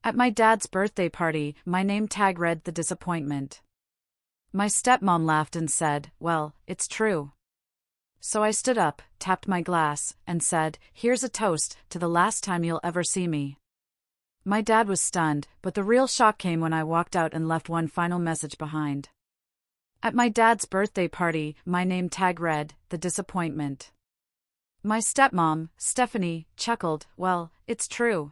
At my dad's birthday party, my name tag read "The Disappointment." My stepmom laughed and said, "Well, it's true." So I stood up, tapped my glass, and said, "Here's a toast to the last time you'll ever see me." My dad was stunned, but the real shock came when I walked out and left one final message behind. At my dad's birthday party, my name tag read, "The Disappointment." My stepmom, Stephanie, chuckled, "Well, it's true."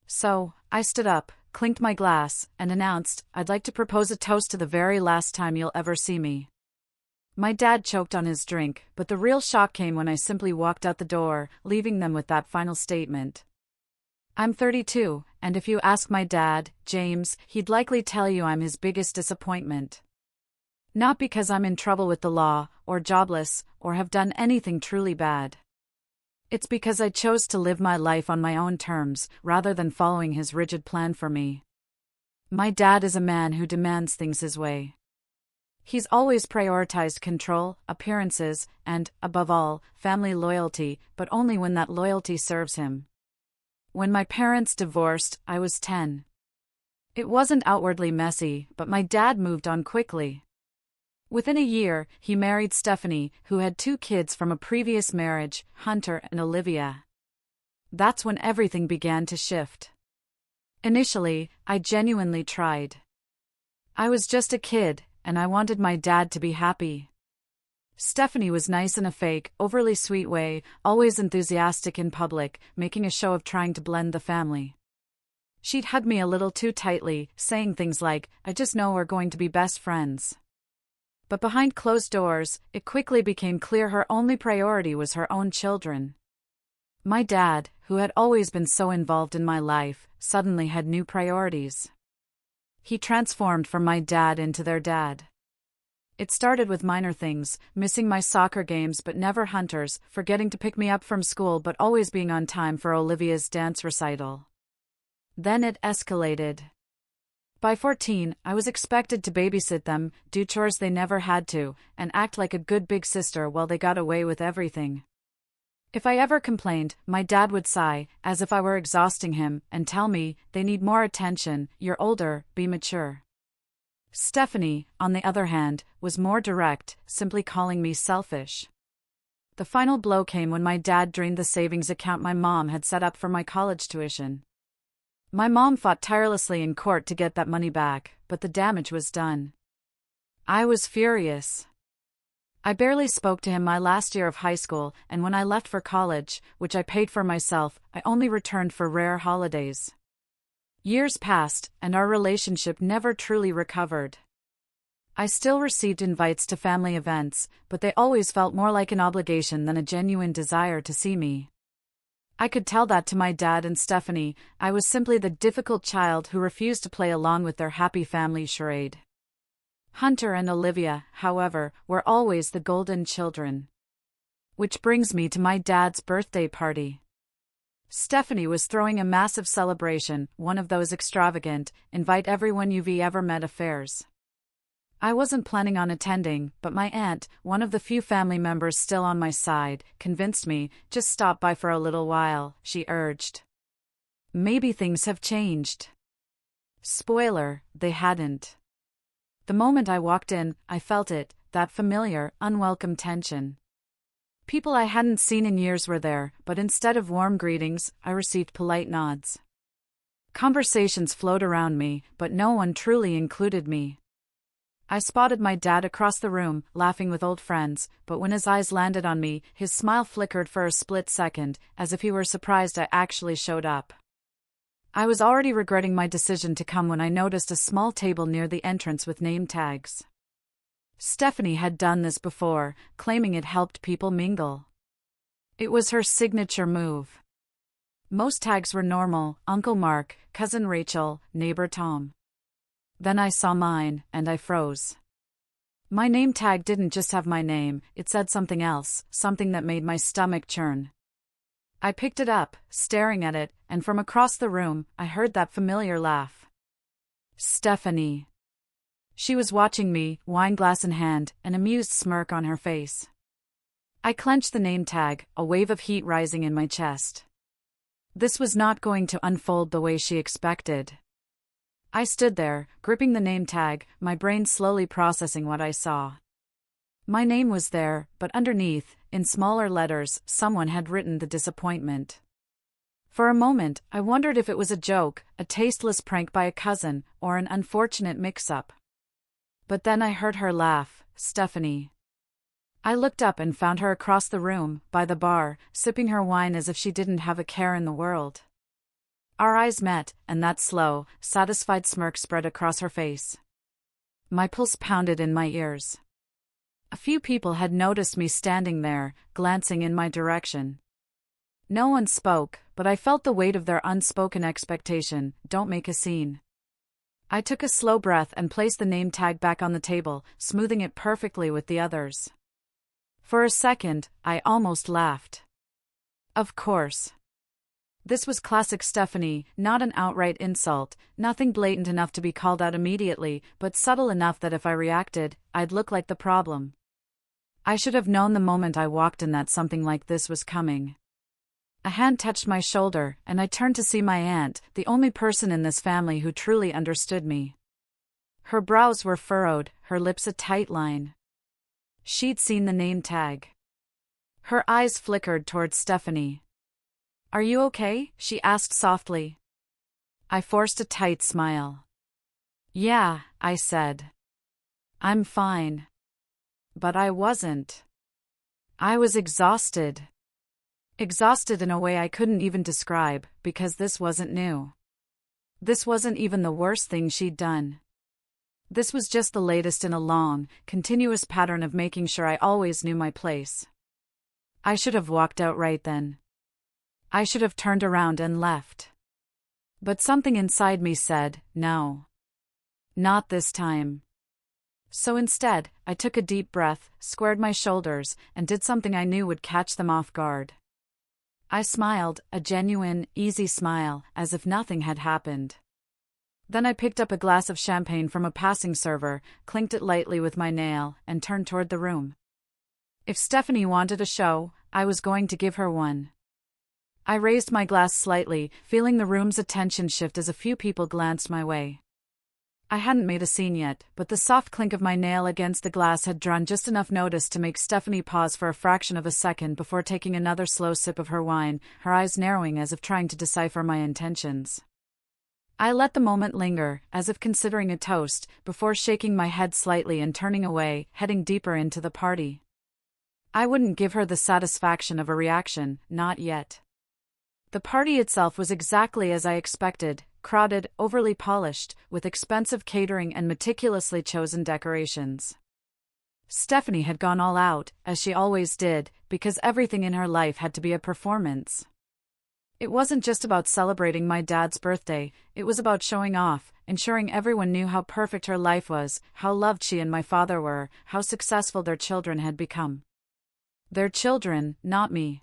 So, I stood up, clinked my glass, and announced, "I'd like to propose a toast to the very last time you'll ever see me." My dad choked on his drink, but the real shock came when I simply walked out the door, leaving them with that final statement. I'm 32, and if you ask my dad, James, he'd likely tell you I'm his biggest disappointment. Not because I'm in trouble with the law, or jobless, or have done anything truly bad. It's because I chose to live my life on my own terms, rather than following his rigid plan for me. My dad is a man who demands things his way. He's always prioritized control, appearances, and, above all, family loyalty, but only when that loyalty serves him. When my parents divorced, I was 10. It wasn't outwardly messy, but my dad moved on quickly. Within a year, he married Stephanie, who had 2 kids from a previous marriage, Hunter and Olivia. That's when everything began to shift. Initially, I genuinely tried. I was just a kid, and I wanted my dad to be happy. Stephanie was nice in a fake, overly sweet way, always enthusiastic in public, making a show of trying to blend the family. She'd hug me a little too tightly, saying things like, "I just know we're going to be best friends." But behind closed doors, it quickly became clear her only priority was her own children. My dad, who had always been so involved in my life, suddenly had new priorities. He transformed from my dad into their dad. It started with minor things, missing my soccer games but never Hunter's, forgetting to pick me up from school but always being on time for Olivia's dance recital. Then it escalated. By 14, I was expected to babysit them, do chores they never had to, and act like a good big sister while they got away with everything. If I ever complained, my dad would sigh, as if I were exhausting him, and tell me, "They need more attention, you're older, be mature." Stephanie, on the other hand, was more direct, simply calling me selfish. The final blow came when my dad drained the savings account my mom had set up for my college tuition. My mom fought tirelessly in court to get that money back, but the damage was done. I was furious. I barely spoke to him my last year of high school, and when I left for college, which I paid for myself, I only returned for rare holidays. Years passed, and our relationship never truly recovered. I still received invites to family events, but they always felt more like an obligation than a genuine desire to see me. I could tell that to my dad and Stephanie. I was simply the difficult child who refused to play along with their happy family charade. Hunter and Olivia, however, were always the golden children. Which brings me to my dad's birthday party. Stephanie was throwing a massive celebration, one of those extravagant, invite everyone you've ever met affairs. I wasn't planning on attending, but my aunt, one of the few family members still on my side, convinced me, "Just stop by for a little while," she urged. Maybe things have changed. Spoiler, they hadn't. The moment I walked in, I felt it, that familiar, unwelcome tension. People I hadn't seen in years were there, but instead of warm greetings, I received polite nods. Conversations flowed around me, but no one truly included me. I spotted my dad across the room, laughing with old friends, but when his eyes landed on me, his smile flickered for a split second, as if he were surprised I actually showed up. I was already regretting my decision to come when I noticed a small table near the entrance with name tags. Stephanie had done this before, claiming it helped people mingle. It was her signature move. Most tags were normal: Uncle Mark, Cousin Rachel, Neighbor Tom. Then I saw mine, and I froze. My name tag didn't just have my name, it said something else, something that made my stomach churn. I picked it up, staring at it, and from across the room, I heard that familiar laugh. Stephanie. She was watching me, wineglass in hand, an amused smirk on her face. I clenched the name tag, a wave of heat rising in my chest. This was not going to unfold the way she expected. I stood there, gripping the name tag, my brain slowly processing what I saw. My name was there, but underneath, in smaller letters, someone had written the disappointment. For a moment, I wondered if it was a joke, a tasteless prank by a cousin, or an unfortunate mix-up. But then I heard her laugh, Stephanie. I looked up and found her across the room, by the bar, sipping her wine as if she didn't have a care in the world. Our eyes met, and that slow, satisfied smirk spread across her face. My pulse pounded in my ears. A few people had noticed me standing there, glancing in my direction. No one spoke, but I felt the weight of their unspoken expectation, don't make a scene. I took a slow breath and placed the name tag back on the table, smoothing it perfectly with the others. For a second, I almost laughed. Of course. This was classic Stephanie, not an outright insult, nothing blatant enough to be called out immediately, but subtle enough that if I reacted, I'd look like the problem. I should have known the moment I walked in that something like this was coming. A hand touched my shoulder, and I turned to see my aunt, the only person in this family who truly understood me. Her brows were furrowed, her lips a tight line. She'd seen the name tag. Her eyes flickered towards Stephanie. "Are you okay?" she asked softly. I forced a tight smile. "Yeah," I said. "I'm fine." But I wasn't. I was exhausted. Exhausted in a way I couldn't even describe, because this wasn't new. This wasn't even the worst thing she'd done. This was just the latest in a long, continuous pattern of making sure I always knew my place. I should have walked out right then. I should have turned around and left. But something inside me said, no. Not this time. So instead, I took a deep breath, squared my shoulders, and did something I knew would catch them off guard. I smiled, a genuine, easy smile, as if nothing had happened. Then I picked up a glass of champagne from a passing server, clinked it lightly with my nail, and turned toward the room. If Stephanie wanted a show, I was going to give her one. I raised my glass slightly, feeling the room's attention shift as a few people glanced my way. I hadn't made a scene yet, but the soft clink of my nail against the glass had drawn just enough notice to make Stephanie pause for a fraction of a second before taking another slow sip of her wine, her eyes narrowing as if trying to decipher my intentions. I let the moment linger, as if considering a toast, before shaking my head slightly and turning away, heading deeper into the party. I wouldn't give her the satisfaction of a reaction, not yet. The party itself was exactly as I expected, crowded, overly polished, with expensive catering and meticulously chosen decorations. Stephanie had gone all out, as she always did, because everything in her life had to be a performance. It wasn't just about celebrating my dad's birthday, it was about showing off, ensuring everyone knew how perfect her life was, how loved she and my father were, how successful their children had become. Their children, not me.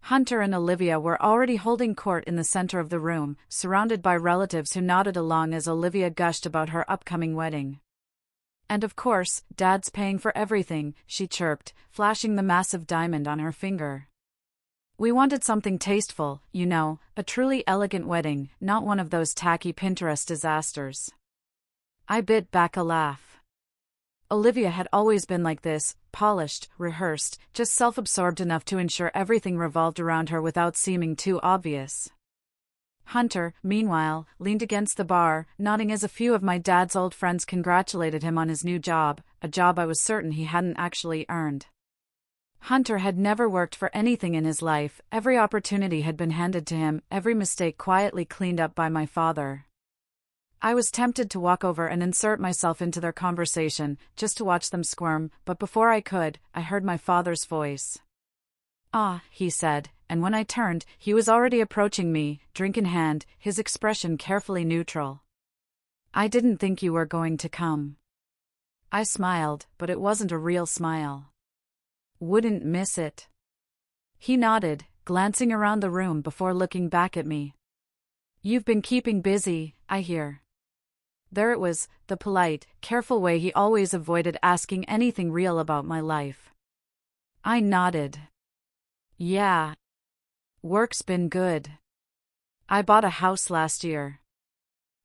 Hunter and Olivia were already holding court in the center of the room, surrounded by relatives who nodded along as Olivia gushed about her upcoming wedding. "And of course, Dad's paying for everything," she chirped, flashing the massive diamond on her finger. "We wanted something tasteful, you know, a truly elegant wedding, not one of those tacky Pinterest disasters." I bit back a laugh. Olivia had always been like this, polished, rehearsed, just self-absorbed enough to ensure everything revolved around her without seeming too obvious. Hunter, meanwhile, leaned against the bar, nodding as a few of my dad's old friends congratulated him on his new job, a job I was certain he hadn't actually earned. Hunter had never worked for anything in his life, every opportunity had been handed to him, every mistake quietly cleaned up by my father. I was tempted to walk over and insert myself into their conversation, just to watch them squirm, but before I could, I heard my father's voice. "Ah," he said, and when I turned, he was already approaching me, drink in hand, his expression carefully neutral. "I didn't think you were going to come." I smiled, but it wasn't a real smile. "Wouldn't miss it." He nodded, glancing around the room before looking back at me. "You've been keeping busy, I hear." There it was, the polite, careful way he always avoided asking anything real about my life. I nodded. "Yeah. Work's been good." I bought a house last year.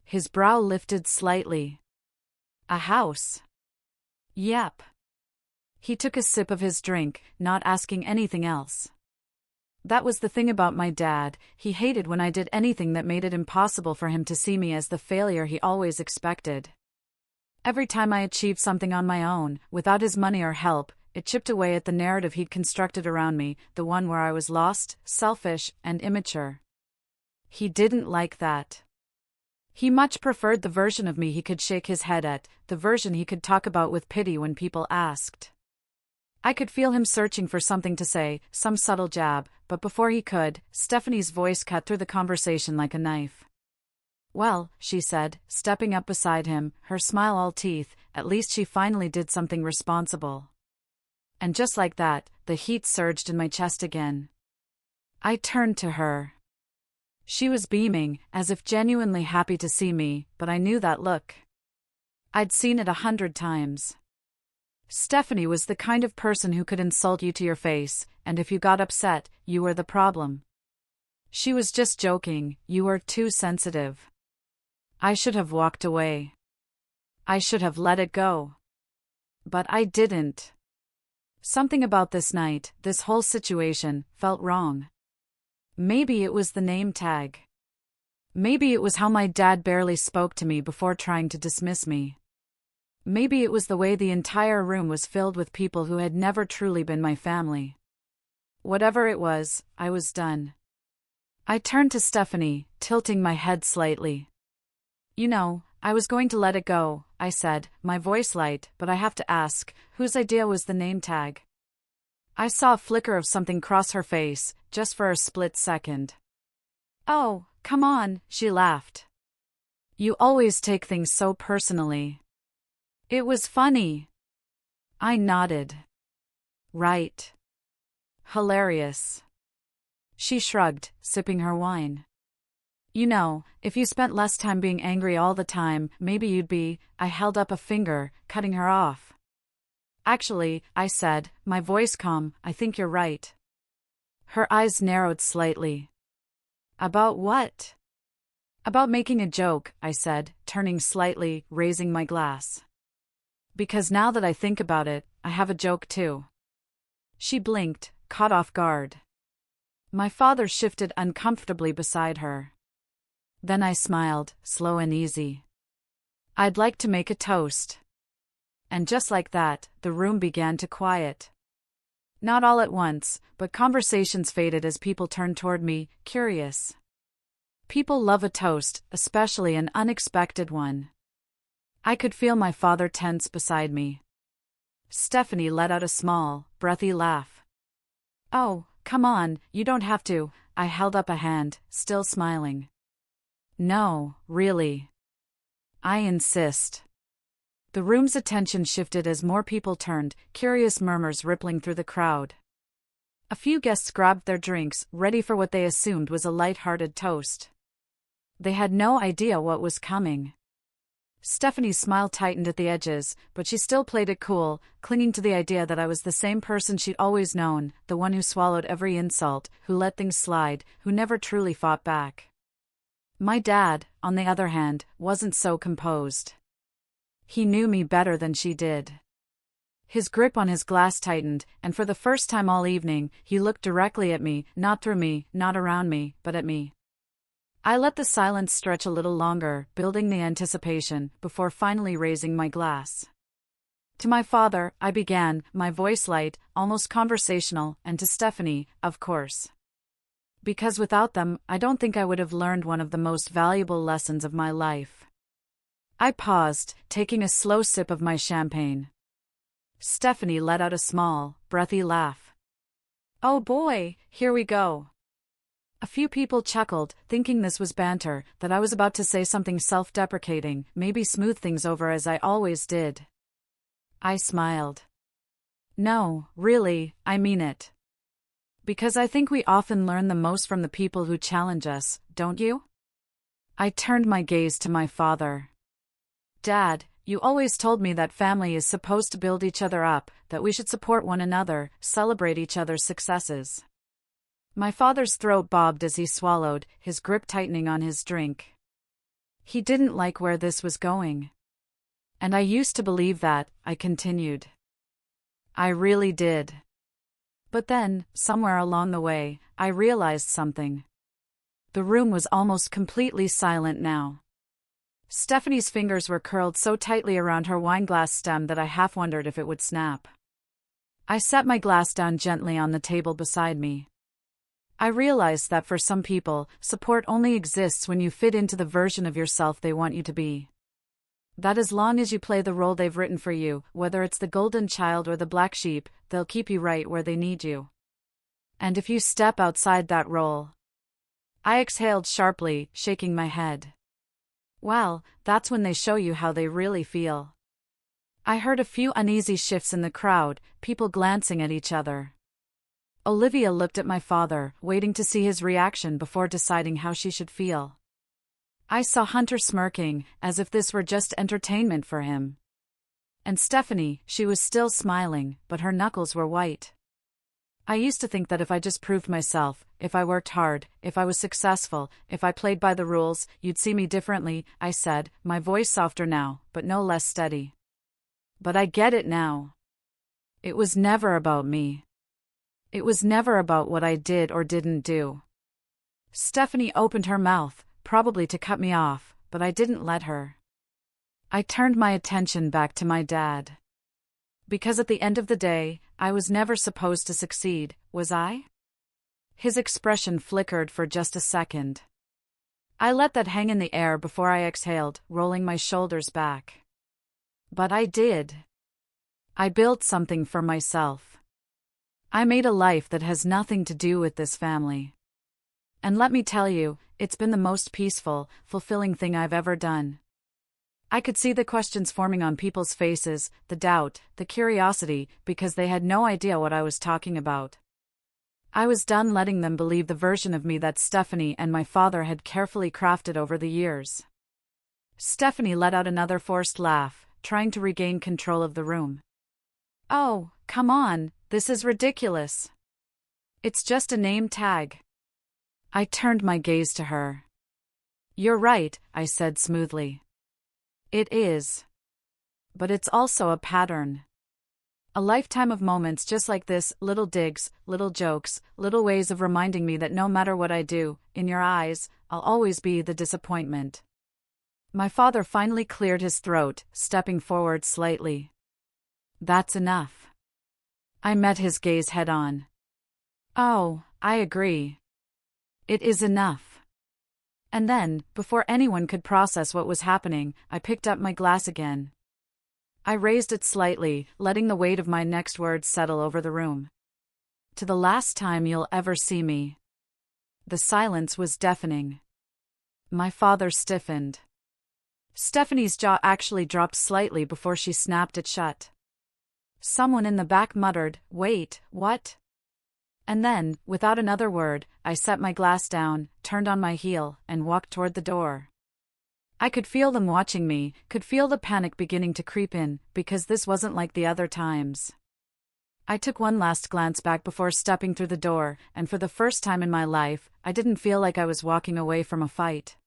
His brow lifted slightly. A house? Yep. He took a sip of his drink, not asking anything else. That was the thing about my dad, he hated when I did anything that made it impossible for him to see me as the failure he always expected. Every time I achieved something on my own, without his money or help, it chipped away at the narrative he'd constructed around me, the one where I was lost, selfish, and immature. He didn't like that. He much preferred the version of me he could shake his head at, the version he could talk about with pity when people asked. I could feel him searching for something to say, some subtle jab, but before he could, Stephanie's voice cut through the conversation like a knife. "Well," she said, stepping up beside him, her smile all teeth, "at least she finally did something responsible." And just like that, the heat surged in my chest again. I turned to her. She was beaming, as if genuinely happy to see me, but I knew that look. I'd seen it 100 times. Stephanie was the kind of person who could insult you to your face, and if you got upset, you were the problem. She was just joking, you were too sensitive. I should have walked away. I should have let it go. But I didn't. Something about this night, this whole situation, felt wrong. Maybe it was the name tag. Maybe it was how my dad barely spoke to me before trying to dismiss me. Maybe it was the way the entire room was filled with people who had never truly been my family. Whatever it was, I was done. I turned to Stephanie, tilting my head slightly. "You know, I was going to let it go," I said, my voice light, "but I have to ask, whose idea was the name tag?" I saw a flicker of something cross her face, just for a split second. "Oh, come on," she laughed. "You always take things so personally." "It was funny." I nodded. "Right. Hilarious." She shrugged, sipping her wine. "You know, if you spent less time being angry all the time, maybe you'd be," I held up a finger, cutting her off. "Actually," I said, my voice calm, "I think you're right." Her eyes narrowed slightly. "About what?" "About making a joke," I said, turning slightly, raising my glass. "Because now that I think about it, I have a joke too." She blinked, caught off guard. My father shifted uncomfortably beside her. Then I smiled, slow and easy. "I'd like to make a toast." And just like that, the room began to quiet. Not all at once, but conversations faded as people turned toward me, curious. People love a toast, especially an unexpected one. I could feel my father tense beside me. Stephanie let out a small, breathy laugh. "Oh, come on, you don't have to," I held up a hand, still smiling. "No, really. I insist." The room's attention shifted as more people turned, curious murmurs rippling through the crowd. A few guests grabbed their drinks, ready for what they assumed was a light-hearted toast. They had no idea what was coming. Stephanie's smile tightened at the edges, but she still played it cool, clinging to the idea that I was the same person she'd always known, the one who swallowed every insult, who let things slide, who never truly fought back. My dad, on the other hand, wasn't so composed. He knew me better than she did. His grip on his glass tightened, and for the first time all evening, he looked directly at me, not through me, not around me, but at me. I let the silence stretch a little longer, building the anticipation, before finally raising my glass. To my father, I began, my voice light, almost conversational, and to Stephanie, of course. Because without them, I don't think I would have learned one of the most valuable lessons of my life. I paused, taking a slow sip of my champagne. Stephanie let out a small, breathy laugh. "Oh boy, here we go." A few people chuckled, thinking this was banter, that I was about to say something self-deprecating, maybe smooth things over as I always did. I smiled. "No, really, I mean it. Because I think we often learn the most from the people who challenge us, don't you?" I turned my gaze to my father. "Dad, you always told me that family is supposed to build each other up, that we should support one another, celebrate each other's successes." My father's throat bobbed as he swallowed, his grip tightening on his drink. He didn't like where this was going. And I used to believe that, I continued. I really did. But then, somewhere along the way, I realized something. The room was almost completely silent now. Stephanie's fingers were curled so tightly around her wineglass stem that I half wondered if it would snap. I set my glass down gently on the table beside me. I realized that for some people, support only exists when you fit into the version of yourself they want you to be. That as long as you play the role they've written for you, whether it's the golden child or the black sheep, they'll keep you right where they need you. And if you step outside that role... I exhaled sharply, shaking my head. Well, that's when they show you how they really feel. I heard a few uneasy shifts in the crowd, people glancing at each other. Olivia looked at my father, waiting to see his reaction before deciding how she should feel. I saw Hunter smirking, as if this were just entertainment for him. And Stephanie, she was still smiling, but her knuckles were white. I used to think that if I just proved myself, if I worked hard, if I was successful, if I played by the rules, you'd see me differently, I said, my voice softer now, but no less steady. But I get it now. It was never about me. It was never about what I did or didn't do. Stephanie opened her mouth, probably to cut me off, but I didn't let her. I turned my attention back to my dad. Because at the end of the day, I was never supposed to succeed, was I? His expression flickered for just a second. I let that hang in the air before I exhaled, rolling my shoulders back. But I did. I built something for myself. I made a life that has nothing to do with this family. And let me tell you, it's been the most peaceful, fulfilling thing I've ever done. I could see the questions forming on people's faces, the doubt, the curiosity, because they had no idea what I was talking about. I was done letting them believe the version of me that Stephanie and my father had carefully crafted over the years. Stephanie let out another forced laugh, trying to regain control of the room. Oh, come on, this is ridiculous. It's just a name tag. I turned my gaze to her. You're right, I said smoothly. It is. But it's also a pattern. A lifetime of moments just like this, little digs, little jokes, little ways of reminding me that no matter what I do, in your eyes, I'll always be the disappointment. My father finally cleared his throat, stepping forward slightly. That's enough. I met his gaze head-on. Oh, I agree. It is enough. And then, before anyone could process what was happening, I picked up my glass again. I raised it slightly, letting the weight of my next words settle over the room. To the last time you'll ever see me. The silence was deafening. My father stiffened. Stephanie's jaw actually dropped slightly before she snapped it shut. Someone in the back muttered, "Wait, what?" And then, without another word, I set my glass down, turned on my heel, and walked toward the door. I could feel them watching me, could feel the panic beginning to creep in, because this wasn't like the other times. I took one last glance back before stepping through the door, and for the first time in my life, I didn't feel like I was walking away from a fight.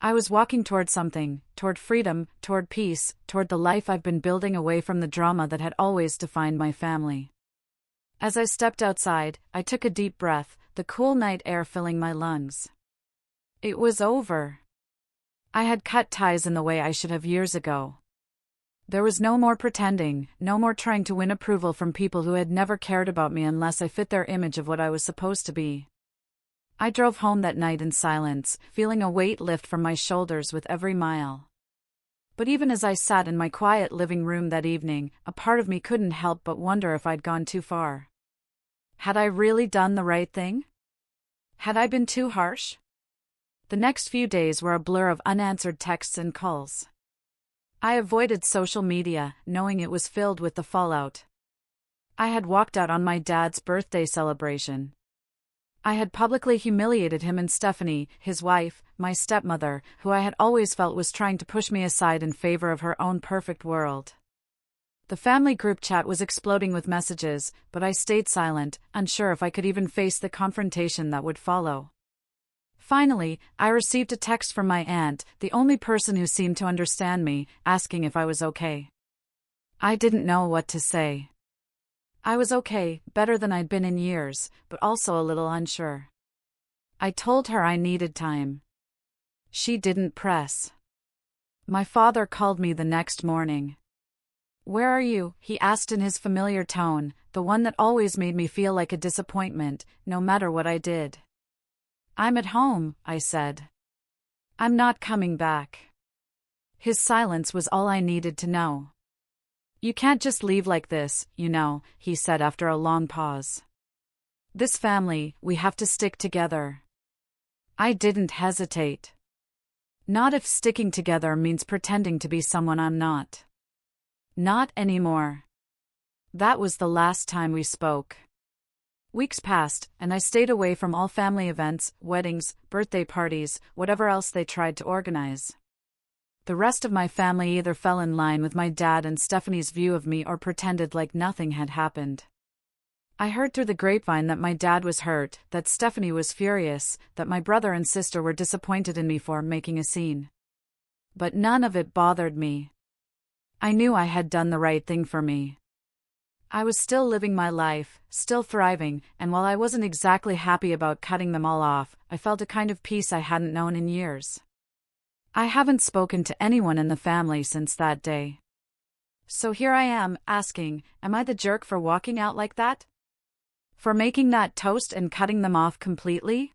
I was walking toward something, toward freedom, toward peace, toward the life I've been building away from the drama that had always defined my family. As I stepped outside, I took a deep breath, the cool night air filling my lungs. It was over. I had cut ties in the way I should have years ago. There was no more pretending, no more trying to win approval from people who had never cared about me unless I fit their image of what I was supposed to be. I drove home that night in silence, feeling a weight lift from my shoulders with every mile. But even as I sat in my quiet living room that evening, a part of me couldn't help but wonder if I'd gone too far. Had I really done the right thing? Had I been too harsh? The next few days were a blur of unanswered texts and calls. I avoided social media, knowing it was filled with the fallout. I had walked out on my dad's birthday celebration. I had publicly humiliated him and Stephanie, his wife, my stepmother, who I had always felt was trying to push me aside in favor of her own perfect world. The family group chat was exploding with messages, but I stayed silent, unsure if I could even face the confrontation that would follow. Finally, I received a text from my aunt, the only person who seemed to understand me, asking if I was okay. I didn't know what to say. I was okay, better than I'd been in years, but also a little unsure. I told her I needed time. She didn't press. My father called me the next morning. "Where are you?" he asked in his familiar tone, the one that always made me feel like a disappointment, no matter what I did. "I'm at home," I said. "I'm not coming back." His silence was all I needed to know. "You can't just leave like this, you know," he said after a long pause. "This family, we have to stick together." I didn't hesitate. Not if sticking together means pretending to be someone I'm not. Not anymore. That was the last time we spoke. Weeks passed, and I stayed away from all family events, weddings, birthday parties, whatever else they tried to organize. The rest of my family either fell in line with my dad and Stephanie's view of me or pretended like nothing had happened. I heard through the grapevine that my dad was hurt, that Stephanie was furious, that my brother and sister were disappointed in me for making a scene. But none of it bothered me. I knew I had done the right thing for me. I was still living my life, still thriving, and while I wasn't exactly happy about cutting them all off, I felt a kind of peace I hadn't known in years. I haven't spoken to anyone in the family since that day. So here I am, asking, am I the jerk for walking out like that? For making that toast and cutting them off completely?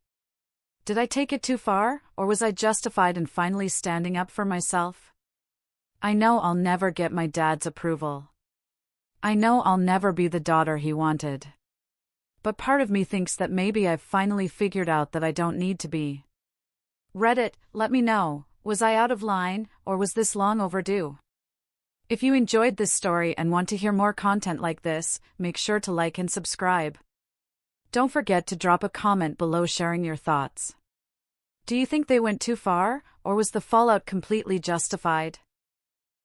Did I take it too far, or was I justified in finally standing up for myself? I know I'll never get my dad's approval. I know I'll never be the daughter he wanted. But part of me thinks that maybe I've finally figured out that I don't need to be. Reddit, let me know, was I out of line, or was this long overdue? If you enjoyed this story and want to hear more content like this, make sure to like and subscribe. Don't forget to drop a comment below sharing your thoughts. Do you think they went too far, or was the fallout completely justified?